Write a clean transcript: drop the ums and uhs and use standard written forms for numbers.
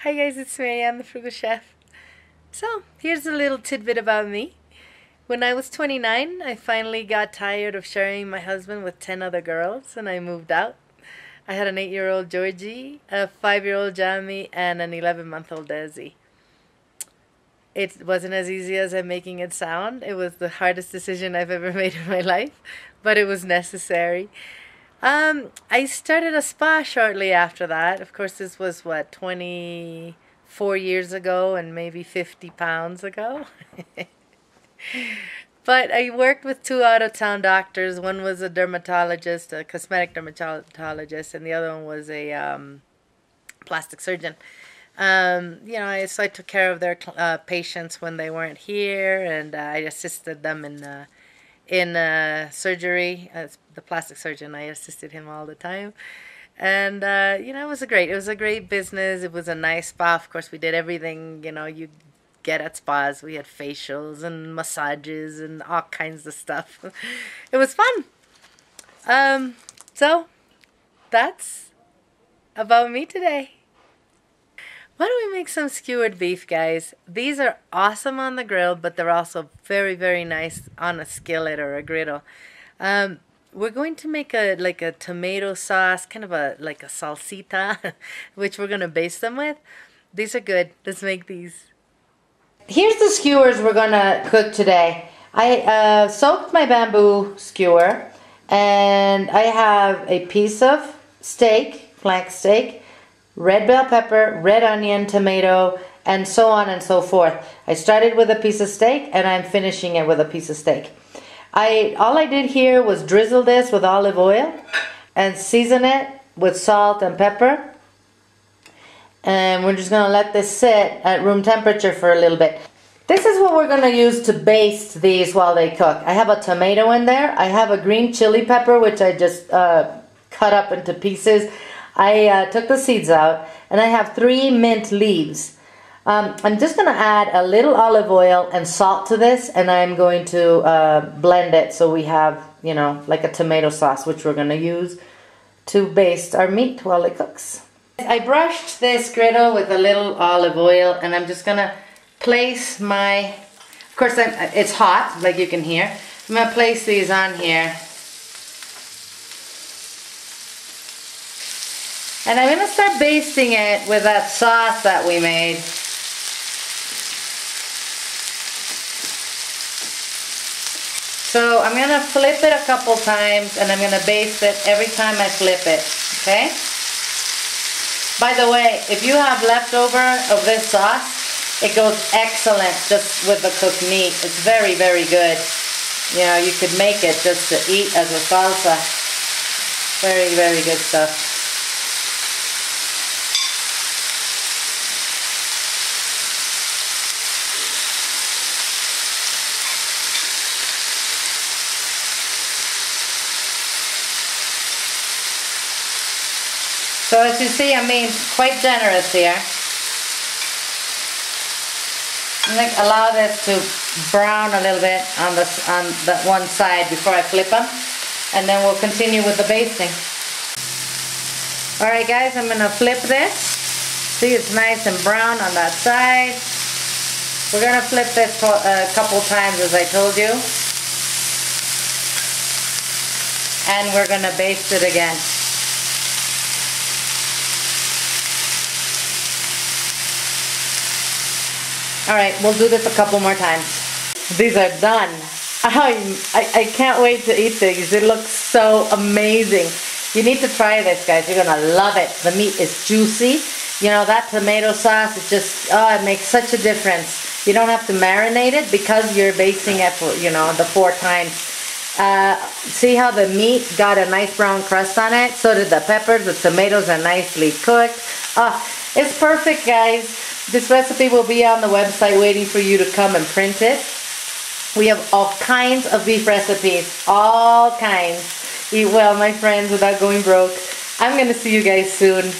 Hi guys, it's Mary. I'm the Frugal Chef. So, here's a little tidbit about me. When I was 29, I finally got tired of sharing my husband with 10 other girls and I moved out. I had an 8-year-old Georgie, a 5-year-old Jamie, and an 11-month-old Desi. It wasn't as easy as I'm making it sound. It was the hardest decision I've ever made in my life, but it was necessary. I started a spa shortly after that. Of course, this was what, 24 years ago and maybe 50 pounds ago. But I worked with two out-of-town doctors. One was a dermatologist, a cosmetic dermatologist, and the other one was a plastic surgeon. So I took care of their patients when they weren't here, and I assisted them in surgery. As the plastic surgeon, I assisted him all the time. And, it was a great business. It was a nice spa. Of course, we did everything, you get at spas. We had facials and massages and all kinds of stuff. It was fun. So that's about me today. Why don't we make some skewered beef, guys? These are awesome on the grill, but they're also very, very nice on a skillet or a griddle. We're going to make a tomato sauce, kind of like a salsita, which we're going to baste them with. These are good. Let's make these. Here's the skewers we're going to cook today. I soaked my bamboo skewer, and I have a piece of steak, flank steak, red bell pepper, red onion, tomato, and so on and so forth. I started with a piece of steak, and I'm finishing it with a piece of steak. All I did here was drizzle this with olive oil and season it with salt and pepper. And we're just going to let this sit at room temperature for a little bit. This is what we're going to use to baste these while they cook. I have a tomato in there. I have a green chili pepper, which I just cut up into pieces. I took the seeds out. And I have 3 mint leaves. I'm just going to add a little olive oil and salt to this. And I'm going to blend it so we have, like a tomato sauce, which we're going to use to baste our meat while it cooks. I brushed this griddle with a little olive oil, and I'm just gonna place of course it's hot, like you can hear. I'm gonna place these on here. And I'm gonna start basting it with that sauce that we made. So I'm gonna flip it a couple times, and I'm gonna baste it every time I flip it, okay? By the way, if you have leftover of this sauce, it goes excellent just with the cooked meat. It's very, very good. You could make it just to eat as a salsa. Very, very good stuff. So as you see, I'm being quite generous here. I'm going to allow this to brown a little bit on the one side before I flip them, and then we'll continue with the basting. Alright guys, I'm going to flip this. See, it's nice and brown on that side. We're going to flip this a couple times, as I told you. And we're going to baste it again. Alright, we'll do this a couple more times. These are done. I can't wait to eat these. It looks so amazing. You need to try this, guys. You're going to love it. The meat is juicy. That tomato sauce, it makes such a difference. You don't have to marinate it because you're basting it for, the 4 times. See how the meat got a nice brown crust on it? So did the peppers. The tomatoes are nicely cooked. It's perfect, guys. This recipe will be on the website waiting for you to come and print it. We have all kinds of beef recipes. All kinds. Eat well, my friends, without going broke. I'm going to see you guys soon.